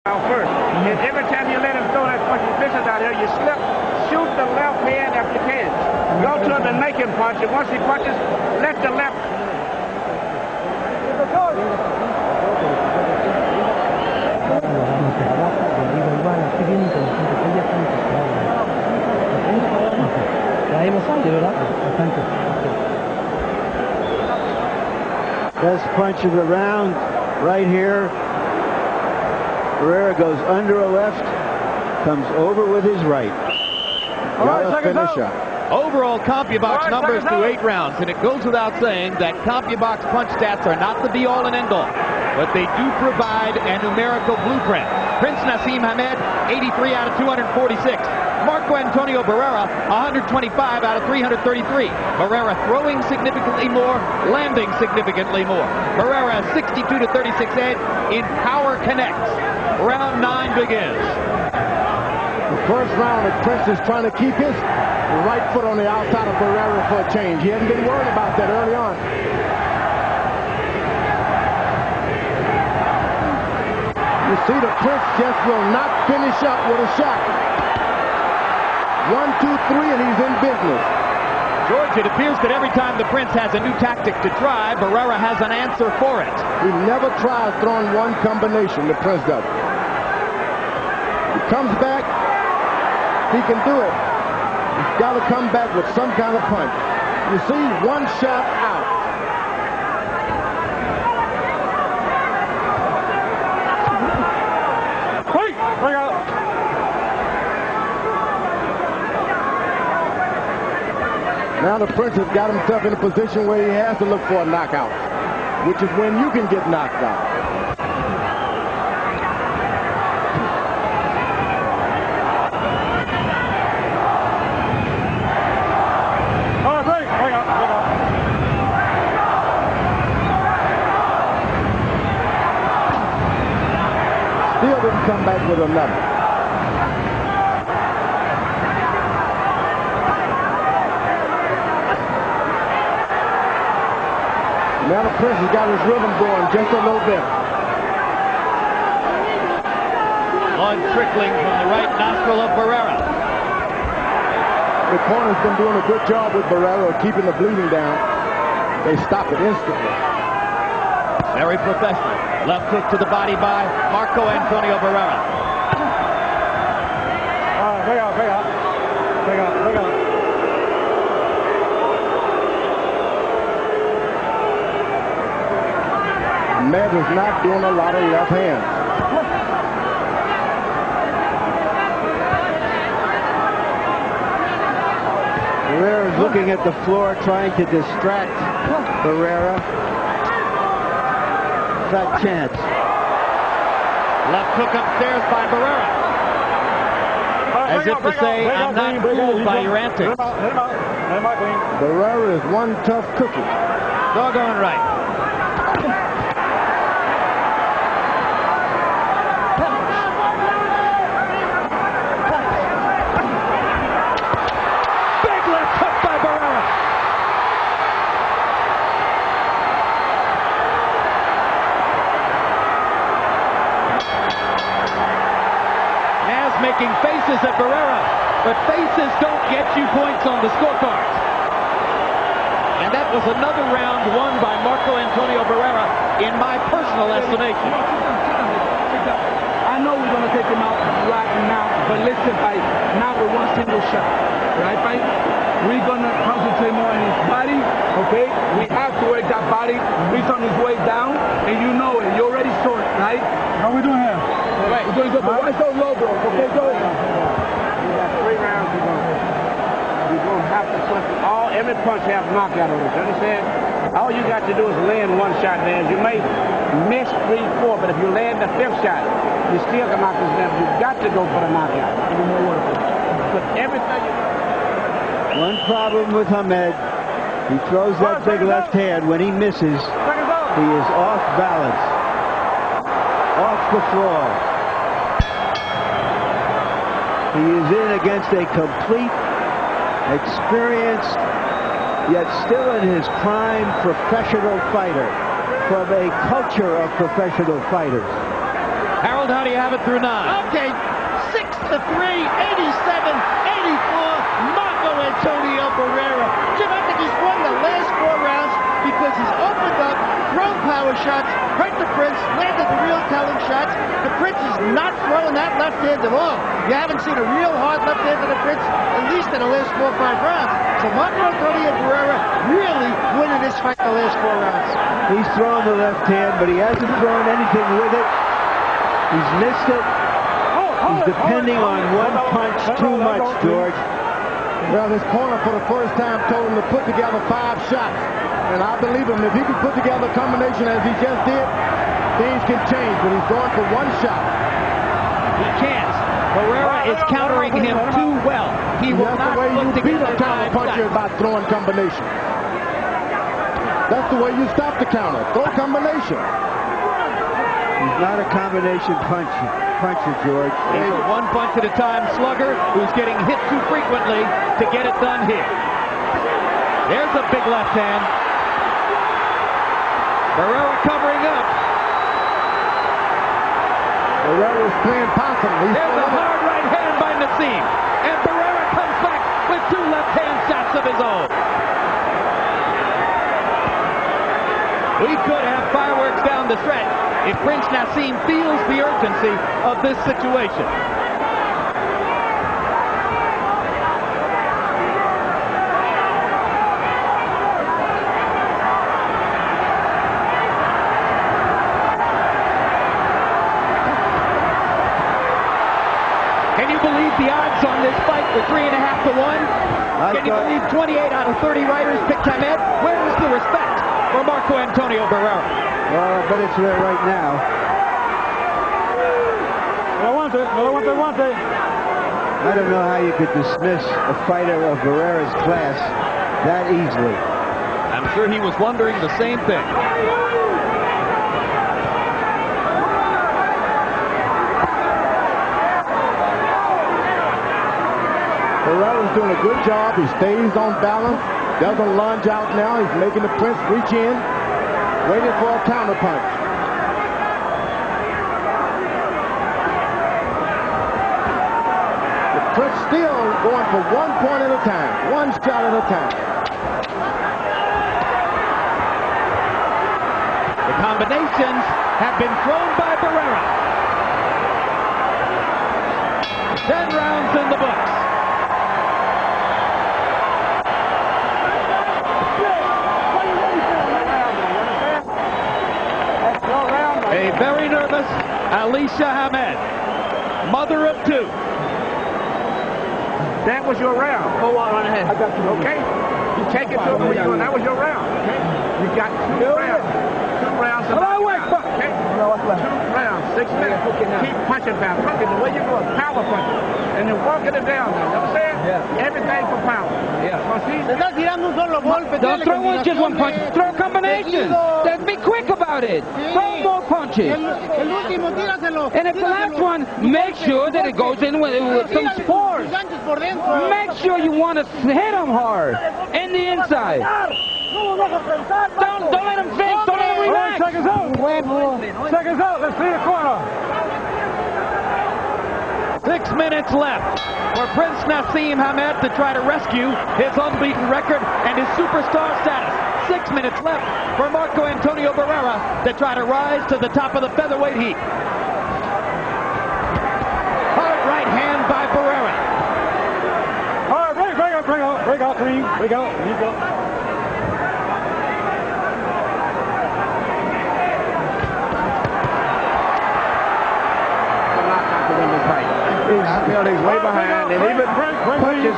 First, and every time you let him throw that punch, vicious out here, you slip, shoot the left hand if you can. Go to him and make him punch, and once he punches, let the left. Best punch of the round, right here. Barrera goes under a left, comes over with his right. Got a finisher. Overall CompuBox numbers through 8 rounds, and it goes without saying that CompuBox punch stats are not the be-all and end-all, but they do provide a numerical blueprint. Prince Naseem Hamed, 83 out of 246. Marco Antonio Barrera, 125 out of 333. Barrera throwing significantly more, landing significantly more. Barrera 62 to 36 edge in power connects. Round 9 begins. The first round, Prince is trying to keep his right foot on the outside of Barrera for a change. He hadn't been worried about that early on. You see the Prince just will not finish up with a shot. 1, 2, 3, and he's in business. George, it appears that every time the Prince has a new tactic to try, Barrera has an answer for it. He never tries throwing one combination, the Prince does. He comes back, he can do it. He's got to come back with some kind of punch. You see, one shot out. Now the Prince has got himself in a position where he has to look for a knockout, which is when you can get knocked out. Still didn't come back with another. Now the Prince has got his rhythm going just a little bit. Blood trickling from the right nostril of Barrera. The corner's been doing a good job with Barrera of keeping the bleeding down. They stop it instantly. Very professional. Left hook to the body by Marco Antonio Barrera. Bring out. Med is not doing a lot of left hands. Barrera is looking at the floor, trying to distract Barrera. Fat chance. Left hook upstairs by Barrera. As if to say, I'm not fooled by your antics. Barrera is one tough cookie. Doggone right. Making faces at Barrera, but faces don't get you points on the scorecard. And that was another round won by Marco Antonio Barrera, in my personal estimation. I know we're going to take him out right now, but listen, fight now with one single shot, right, fight? We're going to concentrate more on his body, okay? We have to work that body. He's on his way down, and you know it. You already saw it, right? How we doing here? Right. We're doing good, but why so low, bro? Okay, go ahead. We got 3 rounds. We're going to have to punch. Every punch has knockout on it. You understand? All you got to do is land one shot, man. You may miss 3, 4, but if you land the 5th shot, you still can knock this down. You got to go for the knockout. But everything you do. One problem with Hamed, he throws that big left hand. When he misses, he is off balance, off the floor. He is in against a complete, experienced, yet still in his prime professional fighter from a culture of professional fighters. Harold, how do you have it through 9? Okay, 6-3, 87, 84, Marco Antonio Barrera. Jim, I think he's won the last 4 rounds because he's opened up, thrown power shots, hurt the Prince, landed the real telling shots. The Prince is not throwing that left hand at all. You haven't seen a real hard left hand to the Prince, at least in the last 4 or 5 rounds. So Marco Antonio Barrera really winning this fight the last 4 rounds. He's thrown the left hand, but he hasn't thrown anything with it. He's missed it. He's depending on one punch too much, George. Well, his corner for the first time told him to put together 5 shots. And I believe him. If he can put together a combination as he just did, things can change. But he's going for 1 shot. He can't. Barrera is countering him too well. He will not look to get the counter puncher by throwing combination. That's the way you stop the counter. Throw combination. He's not a combination puncher, George. He's a 1 punch at a time slugger who's getting hit too frequently to get it done here. There's a big left hand. Barrera covering up. Barrera's playing possum. There's a hard right hand by Naseem. And Barrera comes back with 2 left-hand shots of his own. We could have fireworks down the stretch if Prince Naseem feels the urgency of this situation. Can you believe the odds on this fight were 3.5 to 1? Can you believe 28 out of 30 writers picked Hamed? Where is the respect for Marco Antonio Barrera? Well, I bet it's there right now. I don't know how you could dismiss a fighter of Barrera's class that easily. I'm sure he was wondering the same thing. Barrera's doing a good job. He stays on balance. Doesn't lunge out now. He's making the Prince reach in. Waiting for a counter punch. The Prince still going for 1 point at a time. 1 shot at a time. The combinations have been thrown by Barrera. 10 rounds in the books. A very nervous Alicia Hamed, mother of 2. That was your round. Go on ahead. I got you. Okay? You take it to him for you, and that was your round. Okay? You got 2 rounds. 2 rounds. Okay? 2 rounds. 6 minutes. Keep punching down. Punching. The way you go is power punching. And you're walking it down now. You understand? Yeah. Everything for power. Yeah. Don't throw just 1 punch. Throw combinations. Let's be quick about it. Throw more punches. And if the last one, make sure that it goes in with some force. Make sure you want to hit him hard. In the inside. Don't let him think. Don't let him relax. Seconds out. Let's see the corner. 6 minutes left for Prince Naseem Hamed to try to rescue his unbeaten record and his superstar status. 6 minutes left for Marco Antonio Barrera to try to rise to the top of the featherweight heap. Hard right hand by Barrera. All right, break out, clean. Break out. Here you go. I feel he's way behind, and even punches.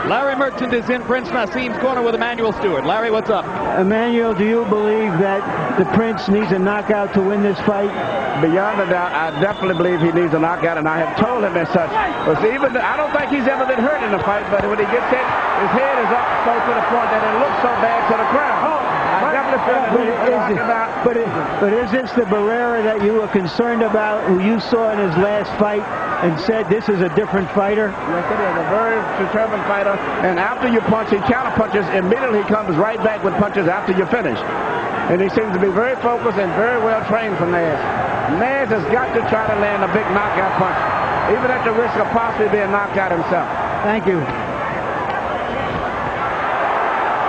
Larry Merchant is in Prince Naseem's corner with Emmanuel Stewart. Larry, what's up? Emmanuel, do you believe that the Prince needs a knockout to win this fight? Beyond a doubt, I definitely believe he needs a knockout, and I have told him as such. But see, even I don't think he's ever been hurt in a fight, but when he gets hit, his head is up so to the point that it looks so bad to the crowd. I definitely feel that he's knocking out. But is this the Barrera that you were concerned about, who you saw in his last fight and said this is a different fighter? Yes, it is. A very determined fighter. And after you punch, he counter-punches. Immediately he comes right back with punches after you finish. And he seems to be very focused and very well trained for Naz. Naz has got to try to land a big knockout punch, even at the risk of possibly being knocked out himself. Thank you.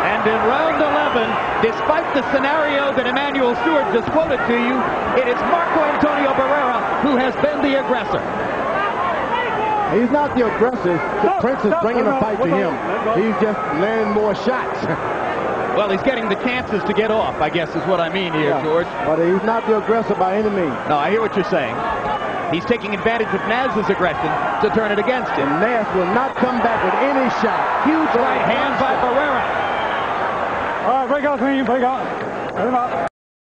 And in round 11, despite the scenario that Emmanuel Stewart just quoted to you, it is Marco Antonio Barrera who has been the aggressor. He's not the aggressor. The Prince is bringing the fight to him. He's just landing more shots. Well, he's getting the chances to get off, I guess is what I mean here, George. But he's not the aggressor by any means. No, I hear what you're saying. He's taking advantage of Naz's aggression to turn it against him. And Naz will not come back with any shot. Huge right hand by Barrera. All right, break out, team, break out. Let him out.